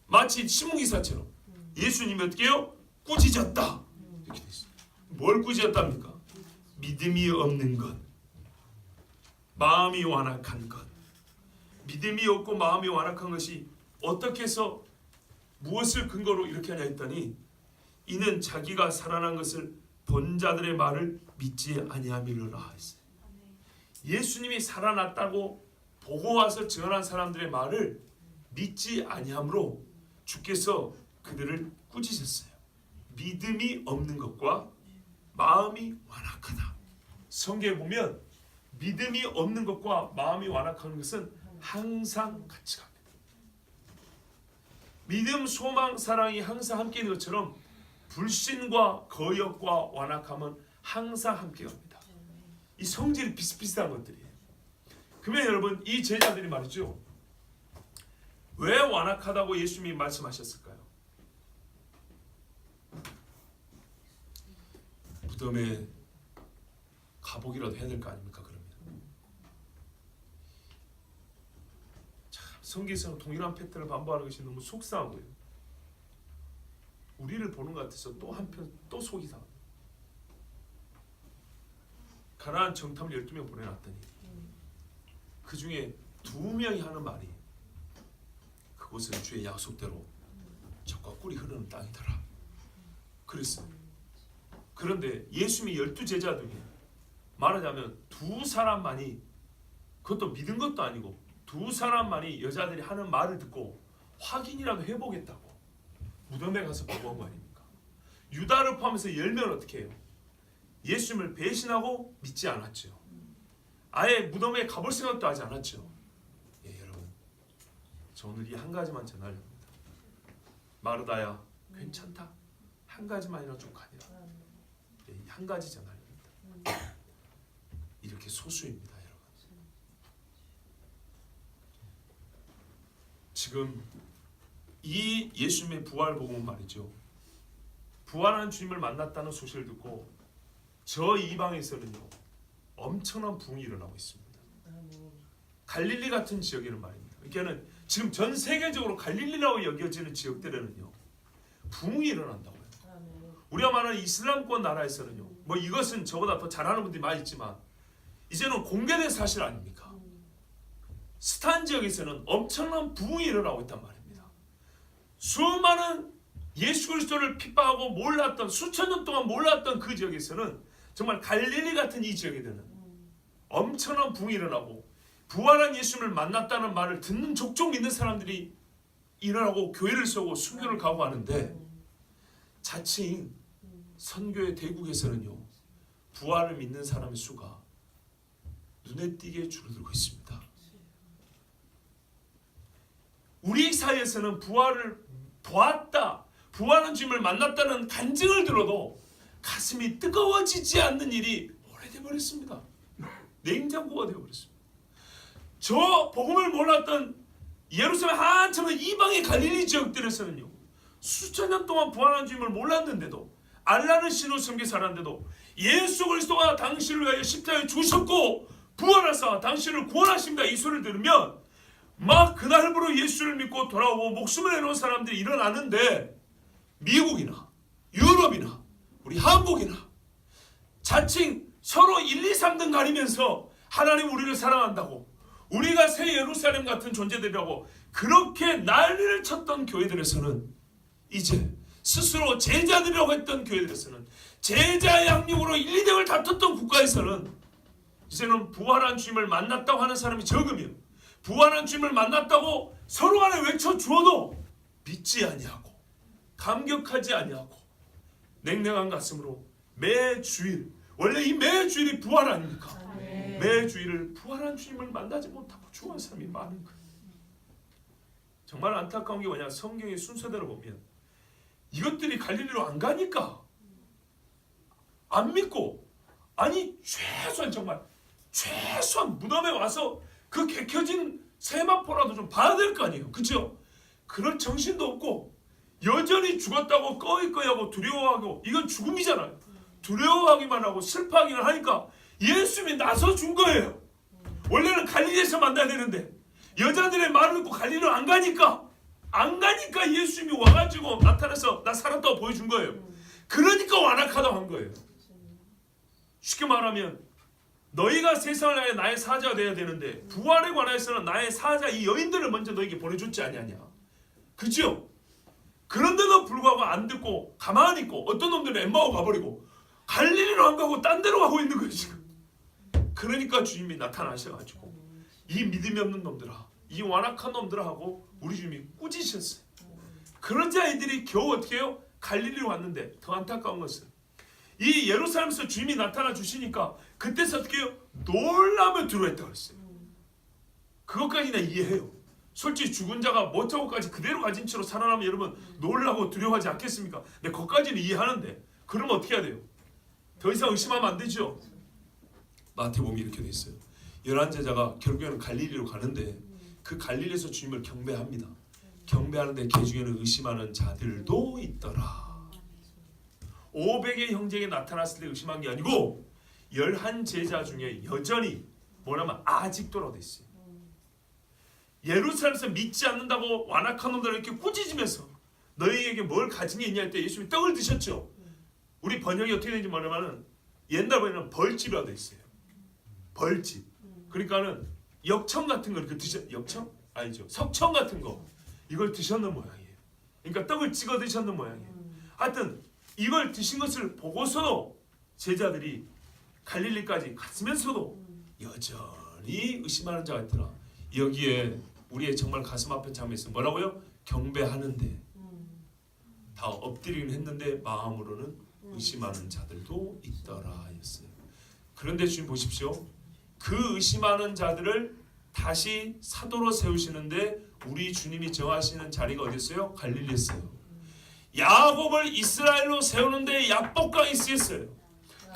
마치 신문기사처럼 예수님이 어떻게 해요? 꾸짖었다 이렇게 돼 있어요. 뭘 꾸짖었답니까? 믿음이 없는 것, 마음이 완악한 것. 믿음이 없고 마음이 완악한 것이 어떻게 해서 무엇을 근거로 이렇게 하냐 했더니 이는 자기가 살아난 것을 본 자들의 말을 믿지 아니함이로라 했어요. 예수님이 살아났다고 보고 와서 증언한 사람들의 말을 믿지 아니함으로 주께서 그들을 꾸짖으셨어요. 믿음이 없는 것과 마음이 완악하다. 성경에 보면 믿음이 없는 것과 마음이 완악한 것은 항상 같이 갑니다. 믿음, 소망, 사랑이 항상 함께 있는 것처럼 불신과 거역과 완악함은 항상 함께 갑니다. 이 성질이 비슷비슷한 것들이에요. 그러면 여러분, 이 제자들이 말이죠, 왜 완악하다고 예수님이 말씀하셨을까요? 무덤에 가보기라도 해야 될 거 아닙니까? 그러면 참 성경에서 동일한 패턴을 반복하는 것이 너무 속상하고요, 우리를 보는 것 같아서 또 한편 또 속이 상합니다. 가나안 정탐을 12명 보내놨더니 그 중에 2명이 하는 말이 그곳은 주의 약속대로 젖과 꿀이 흐르는 땅이더라 그랬어요. 그런데 예수님이 12제자 중에 말하자면 두 사람만이, 그것도 믿은 것도 아니고 두 사람만이 여자들이 하는 말을 듣고 확인이라도 해보겠다고 무덤에 가서 보고한 거 아닙니까? 유다를 포함해서 10명은 어떻게 해요? 예수님을 배신하고 믿지 않았죠. 아예 무덤에 가볼 생각도 하지 않았죠. 예, 여러분, 저 오늘 이 한 가지만 전하려고 합니다. 마르다야, 괜찮다. 한 가지만이라도 좀 가니라. 예, 한 가지 전하려고 합니다. 이렇게 소수입니다, 여러분. 지금 이 예수님의 부활 복음은 말이죠. 부활한 주님을 만났다는 소식을 듣고 저 이방에서는요 엄청난 부흥이 일어나고 있습니다. 갈릴리 같은 지역에는 말입니다. 그러니까는 지금 전 세계적으로 갈릴리라고 여겨지는 지역들에는요 부흥이 일어난다고요. 우리가 말하는 이슬람권 나라에서는요, 뭐 이것은 저보다 더 잘하는 분들이 많이 있지만 이제는 공개된 사실 아닙니까? 스탄 지역에서는 엄청난 부흥이 일어나고 있단 말입니다. 수많은 예수 그리스도를 핍박하고 몰랐던, 수천 년 동안 몰랐던 그 지역에서는 정말 갈릴리 같은 이 지역에는 엄청난 부흥이 일어나고 부활한 예수님을 만났다는 말을 듣는 족족 믿는 사람들이 일어나고 교회를 세우고 순교를 가고 하는데, 자칭 선교의 대국에서는요 부활을 믿는 사람의 수가 눈에 띄게 줄어들고 있습니다. 우리 사이에서는 부활을 보았다, 부활한 주님을 만났다는 간증을 들어도 가슴이 뜨거워지지 않는 일이 오래돼 버렸습니다. 냉장고가 되어 버렸습니다. 저 복음을 몰랐던 예루살렘 한참의 이방의 갈릴리 지역들에서는요 수천 년 동안 부활한 주님을 몰랐는데도, 알라는 신으로 섬겨 살았는데도 예수 그리스도가 당신을 위하여 십자가에 죽으셨고 부활하사 당신을 구원하십니다 이 소리를 들으면 막 그날부로 예수를 믿고 돌아오고 목숨을 내놓은 사람들이 일어나는데, 미국이나 유럽이나 우리 한국이나 자칭 서로 1, 2, 3등 가리면서 하나님 우리를 사랑한다고, 우리가 새 예루살렘 같은 존재들이라고 그렇게 난리를 쳤던 교회들에서는, 이제 스스로 제자들이라고 했던 교회들에서는, 제자 양육으로 1, 2등을 다퉜던 국가에서는 이제는 부활한 주님을 만났다고 하는 사람이 적으며, 부활한 주님을 만났다고 서로 간에 외쳐주어도 믿지 아니하고 감격하지 아니하고 냉랭한 가슴으로 매주일, 원래 이 매주일이 부활 아닙니까? 매주일을 부활한 주님을 만나지 못하고 죽은 사람이 많은 거예요. 정말 안타까운 게 뭐냐, 성경의 순서대로 보면 이것들이 갈릴리로 안 가니까 안 믿고, 아니 최소한 정말 최소한 무덤에 와서 그 개켜진 세마포라도 좀 봐야 될 거 아니에요. 그렇죠? 그럴 정신도 없고 여전히 죽었다고 꺼이꺼이하고 두려워하고, 이건 죽음이잖아요. 두려워하기만 하고 슬퍼하기만 하니까 예수님이 나서 준 거예요. 원래는 갈릴리에서 만나야 되는데 여자들의 말을 듣고 갈릴리로 안 가니까 예수님이 와가지고 나타나서 나 살았다고 보여준 거예요. 그러니까 완악하다고 한 거예요. 쉽게 말하면 너희가 세상을 위하여 나의 사자가 되어야 되는데 부활에 관해서는 나의 사자 이 여인들을 먼저 너에게 보내줬지 아니하냐. 그죠? 그런데도 불구하고 안 듣고 가만히 있고, 어떤 놈들은 엠마오 가버리고 갈릴리로 안 가고 딴 데로 가고 있는 거예요 지금. 그러니까 주님이 나타나셔가지고 이 믿음이 없는 놈들아, 이 완악한 놈들하고 우리 주님이 꾸짖으셨어요. 그런 자들이 겨우 어떻게 해요? 갈릴리로 왔는데, 더 안타까운 것은 이 예루살렘에서 주님이 나타나 주시니까 그때서 어떻게 해요? 놀라며 두려워했다고 그랬어요. 그것까지 나 이해해요. 솔직히 죽은 자가 못하고까지 그대로 가진 채로 살아나면 여러분 놀라고 두려워하지 않겠습니까? 근데 그것까지는 이해하는데, 그러면 어떻게 해야 돼요? 더 이상 의심하면 안 되죠. 마태복음이 이렇게 돼 있어요. 11제자가 결국에는 갈릴리로 가는데 그 갈릴리에서 주님을 경배합니다. 경배하는데 그 중에는 의심하는 자들도 있더라. 500의 형제에게 나타났을 때 의심한 게 아니고 11제자 중에 여전히 뭐냐면 아직도라고 돼 있어요. 예루살렘에서 믿지 않는다고 완악한 놈들을 이렇게 꾸짖으면서 너희에게 뭘 가진 게 있냐 할 때 예수님이 떡을 드셨죠. 우리 번역이 어떻게 되는지 뭐냐면은 옛날 번역은 벌집이라고 돼 있어요. 벌집. 그러니까는 역청 같은 걸 역청? 아니죠. 석청 같은 거 이걸 드셨는 모양이에요. 그러니까 떡을 찍어 드셨는 모양이에요. 하여튼 이걸 드신 것을 보고서도 제자들이 갈릴리까지 갔으면서도 여전히 의심하는 자가 있더라. 여기에 우리의 정말 가슴 아픈 장면이 있어요. 뭐라고요? 경배하는데 다 엎드리긴 했는데 마음으로는 의심하는 자들도 있더라 했어요. 그런데 주님 보십시오. 그 의심하는 자들을 다시 사도로 세우시는데 우리 주님이 정하시는 자리가 어디였어요? 갈릴리였어요. 야곱을 이스라엘로 세우는데 약복강이 쓰였어요.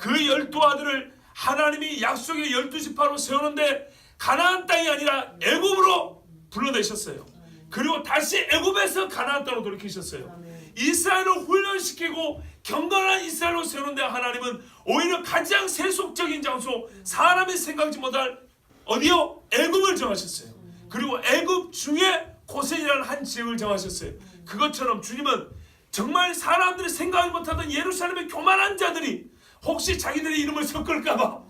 그 12아들을 하나님이 약속의 12지파로 세우는데 가나안 땅이 아니라 애굽으로 불러내셨어요. 그리고 다시 애굽에서 가나안 땅으로 돌이키셨어요. 이스라엘을 훈련시키고 경건한 이스라엘로 세우는데 하나님은 오히려 가장 세속적인 장소, 사람이 생각지 못할 어디요? 애굽을 정하셨어요. 그리고 애굽 중에 고센이라는 한 지역을 정하셨어요. 그것처럼 주님은 정말 사람들이 생각하지 못하던 예루살렘의 교만한 자들이 혹시 자기들의 이름을 섞을까봐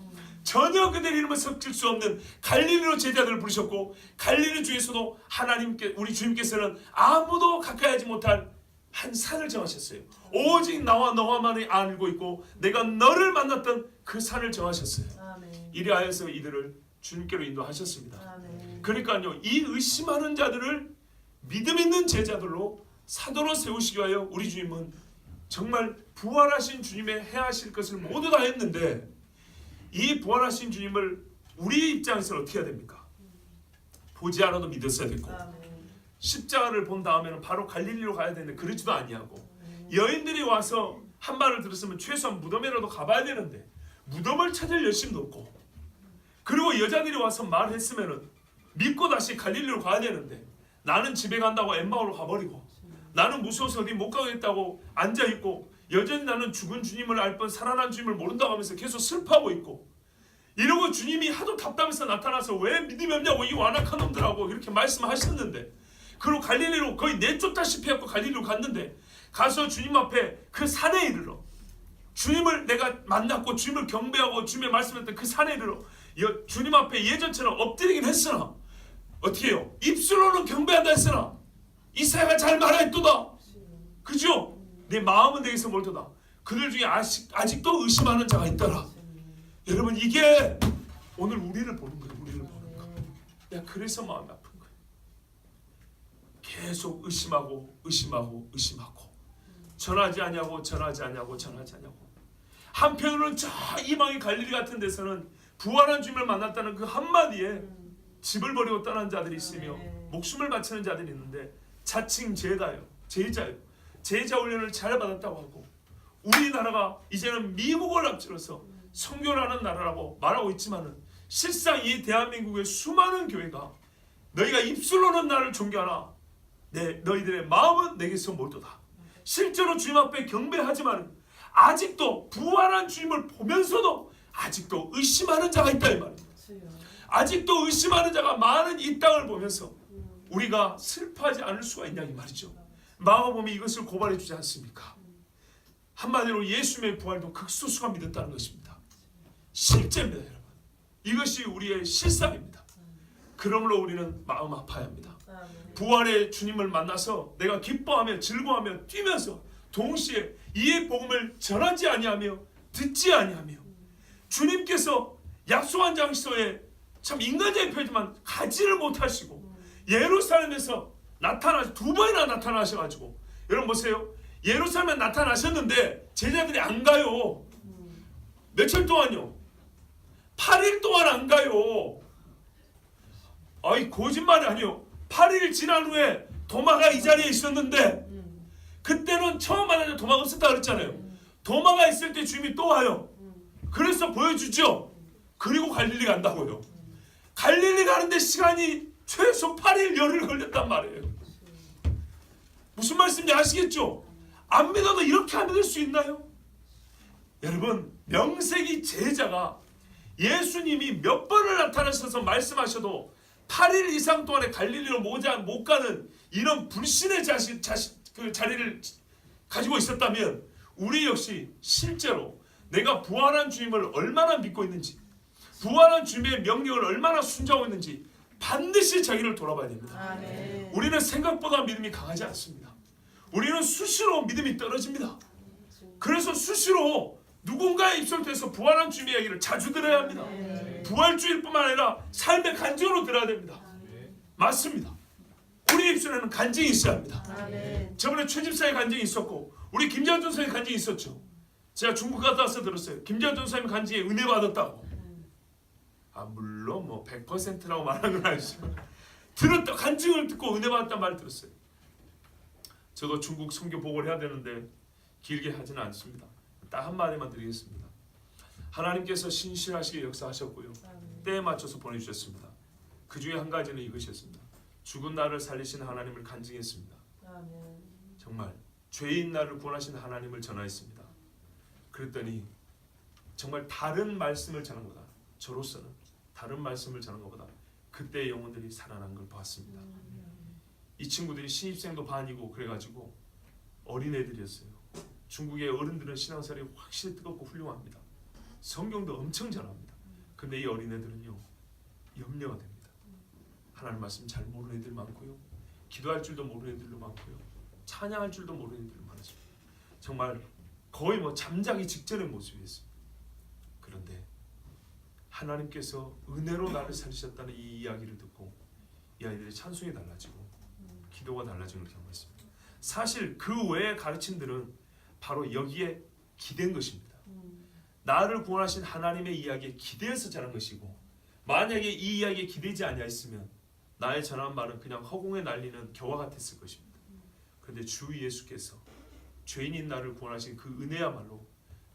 전혀 그들의 이름을 섞을 수 없는 갈릴리로 제자들을 부르셨고, 갈릴리 중에서도 하나님께 우리 주님께서는 아무도 가까이 하지 못할 한 산을 정하셨어요. 오직 나와 너와만이 알고 있고 내가 너를 만났던 그 산을 정하셨어요. 이리하여서 이들을 주님께로 인도하셨습니다. 그러니까요, 이 의심하는 자들을 믿음 있는 제자들로 사도로 세우시기 위하여 우리 주님은 정말 부활하신 주님의 해하실 것을 모두 다 했는데, 이 부활하신 주님을 우리 입장에서 어떻게 해야 됩니까? 보지 않아도 믿었어야 됐고, 십자가를 본 다음에는 바로 갈릴리로 가야 되는데 그러지도 아니하고, 여인들이 와서 한 말을 들었으면 최소한 무덤에라도 가봐야 되는데 무덤을 찾을 열심도 없고, 그리고 여자들이 와서 말했으면은 믿고 다시 갈릴리로 가야 되는데 나는 집에 간다고 엠마오로 가버리고, 나는 무서워서 어디 못 가겠다고 앉아있고, 여전히 나는 죽은 주님을 알 뿐 살아난 주님을 모른다고 하면서 계속 슬퍼하고 있고, 이러고 주님이 하도 답답해서 나타나서 왜 믿음이 없냐고 이 완악한 놈들하고 이렇게 말씀하셨는데, 그리고 갈릴리로 거의 내쫓다시피 해서 갈릴리로 갔는데, 가서 주님 앞에 그 산에 이르러 주님을 내가 만났고 주님을 경배하고 주님의 말씀했던 그 산에 이르러 주님 앞에 예전처럼 엎드리긴 했으나 어떻게 해요? 입술로는 경배한다 했으나 이사야가 잘 말하였도다. 그죠? 내 마음은 내게서 멀도다. 그들 중에 아직도 의심하는 자가 있더라. 여러분, 이게 오늘 우리를 보는 거예요. 우리를 보는 거. 내가 그래서 마음이 아픈 거예요. 계속 의심하고 의심하고 의심하고, 전하지 아니하고 전하지 아니하고 전하지 아니하고. 한편으로는 저 이방인 갈릴리 같은 데서는 부활한 주님을 만났다는 그 한마디에 집을 버리고 떠난 자들이 있으며 목숨을 바치는 자들이 있는데, 자칭 제자요. 제자 훈련을 잘 받았다고 하고, 우리나라가 이제는 미국을 앞질러서 선교라는 나라라고 말하고 있지만은 실상 이 대한민국의 수많은 교회가 너희가 입술로는 나를 존경하나 너희들의 마음은 내게서 멀도다. 실제로 주님 앞에 경배하지만 아직도 부활한 주님을 보면서도 아직도 의심하는 자가 있다 이 말입니다. 아직도 의심하는 자가 많은 이 땅을 보면서 우리가 슬퍼하지 않을 수가 있냐 이 말이죠. 마가복음이 이것을 고발해 주지 않습니까? 한마디로 예수님의 부활도 극소수가 믿었다는 것입니다. 실제입니다, 여러분. 이것이 우리의 실상입니다. 그러므로 우리는 마음 아파야 합니다. 부활의 주님을 만나서 내가 기뻐하며 즐거워하며 뛰면서 동시에 이 복음을 전하지 아니하며 듣지 아니하며, 주님께서 약속한 장소에 참 인간적인 표현이지만 가지를 못하시고 예루살렘에서 두 번이나 나타나셔가지고, 여러분 보세요. 예루살렘에 나타나셨는데 제자들이 안 가요. 며칠 동안요? 8일 동안 안 가요. 아이, 거짓말이 아니요. 8일 지난 후에 도마가 이 자리에 있었는데, 그때는 처음 만나서 도마가 없었다 그랬잖아요. 도마가 있을 때 주님이 또 와요. 그래서 보여주죠. 그리고 갈릴리 간다고요. 갈릴리 가는데 시간이 최소 8일 열흘 걸렸단 말이에요. 무슨 말씀인지 아시겠죠? 안 믿어도 이렇게 안 믿을 수 있나요? 여러분, 명색이 제자가 예수님이 몇 번을 나타나셔서 말씀하셔도 8일 이상 동안에 갈릴리로 못 가는 이런 불신의 그 자리를 가지고 있었다면, 우리 역시 실제로 내가 부활한 주님을 얼마나 믿고 있는지, 부활한 주님의 명령을 얼마나 순종하고 있는지 반드시 자기를 돌아봐야 됩니다. 아멘. 우리는 생각보다 믿음이 강하지 않습니다. 우리는 수시로 믿음이 떨어집니다. 그래서 수시로 누군가의 입술을 통해서 부활한 주님의 이야기를 자주 들어야 합니다. 아멘. 부활주일뿐만 아니라 삶의 간증으로 들어야 됩니다. 맞습니다. 우리 입술에는 간증이 있어야 합니다. 아멘. 저번에 최 집사의 간증이 있었고 우리 김재환 전사의 간증이 있었죠. 제가 중국 갔다 와서 들었어요. 김재환 전사님 간증에 은혜 받았다고. 물론 뭐 100%라고 말하는 건 아니지만 들었다 간증을 듣고 은혜 받았다는 말을 들었어요. 저도 중국 선교 보고를 해야 되는데 길게 하지는 않습니다. 딱 한마디만 드리겠습니다. 하나님께서 신실하시게 역사하셨고요. 때에 맞춰서 보내주셨습니다. 그 중에 한 가지는 이것이었습니다. 죽은 나를 살리신 하나님을 간증했습니다. 아멘. 정말 죄인 나를 구원하신 하나님을 전하였습니다. 그랬더니 정말 다른 말씀을 전한 것보다 저로서는 다른 말씀을 전한 것보다 그때의 영혼들이 살아난 걸 봤습니다. 이 친구들이 신입생도 반이고 그래가지고 어린애들이었어요. 중국의 어른들은 신앙생활이 확실히 뜨겁고 훌륭합니다. 성경도 엄청 잘합니다. 근데 이 어린애들은요 염려가 됩니다. 하나님 말씀 잘 모르는 애들 많고요. 기도할 줄도 모르는 애들도 많고요. 찬양할 줄도 모르는 애들도 많았습니다. 정말 거의 뭐 잠자기 직전의 모습이었습니다. 그런데 하나님께서 은혜로 나를 살리셨다는 이 이야기를 듣고 이 아이들의 찬송이 달라지고 기도가 달라지는 걸 경험했습니다. 사실 그 외의 가르침들은 바로 여기에 기댄 것입니다. 나를 구원하신 하나님의 이야기에 기대어서 전한 것이고 만약에 이 이야기에 기대지 아니하였으면 나의 전한 말은 그냥 허공에 날리는 겨와 같았을 것입니다. 그런데 주 예수께서 죄인인 나를 구원하신 그 은혜야말로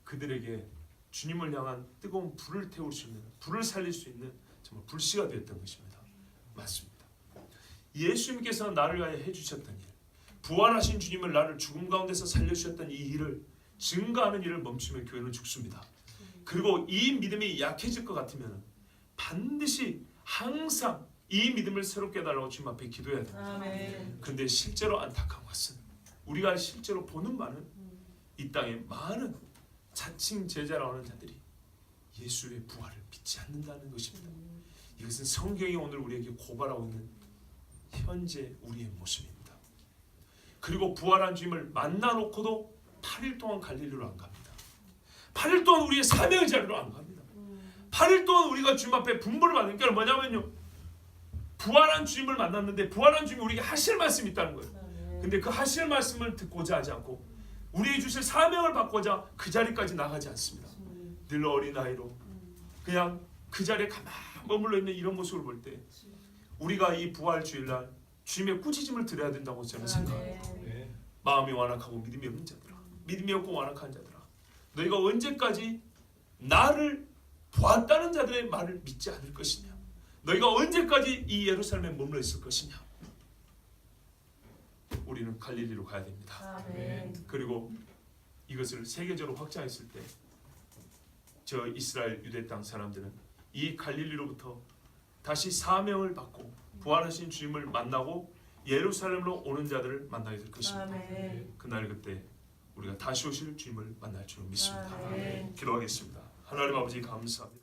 그들에게 주님을 향한 뜨거운 불을 태울 수 있는, 불을 살릴 수 있는 정말 불씨가 되었던 것입니다. 맞습니다. 예수님께서 나를 위하여 해주셨던 일, 부활하신 주님을 나를 죽음 가운데서 살려주셨던 이 일을 증거하는 일을 멈추면 교회는 죽습니다. 그리고 이 믿음이 약해질 것 같으면 반드시 항상 이 믿음을 새롭게 해달라고 주님 앞에 기도해야 됩니다. 아멘. 그런데 실제로 안타까운 것은 우리가 실제로 보는 많은 이 땅에 많은 자칭 제자라고 하는 자들이 예수의 부활을 믿지 않는다는 것입니다. 이것은 성경이 오늘 우리에게 고발하고 있는 현재 우리의 모습입니다. 그리고 부활한 주님을 만나놓고도 8일 동안 갈릴리로 안 갑니다. 8일 동안 우리의 사명의 자리로 안 갑니다. 8일 동안 우리가 주님 앞에 분부를 받는 게 뭐냐면요, 부활한 주님을 만났는데 부활한 주님이 우리에게 하실 말씀이 있다는 거예요. 근데 그 하실 말씀을 듣고자 하지 않고 우리에게 주실 사명을 받고자 그 자리까지 나가지 않습니다. 늘 어린아이로 그냥 그 자리에 가만히 머물러 있는 이런 모습을 볼 때 우리가 이 부활 주일날 주님의 꾸짖음을 들어야 된다고 저는 생각합니다. 마음이 완악하고 믿음이 없는 자들아, 믿음이 없고 완악한 자들아, 너희가 언제까지 나를 보았다는 자들의 말을 믿지 않을 것이냐? 너희가 언제까지 이 예루살렘에 머물러 있을 것이냐? 우리는 갈릴리로 가야 됩니다. 아멘. 그리고 이것을 세계적으로 확장했을 때 저 이스라엘 유대 땅 사람들은 이 갈릴리로부터 다시 사명을 받고 부활하신 주님을 만나고 예루살렘으로 오는 자들을 만나게 될 것입니다. 아멘. 그날 그때 우리가 다시 오실 주님을 만날 줄 믿습니다. 아멘. 기도하겠습니다. 하나님 아버지 감사합니다.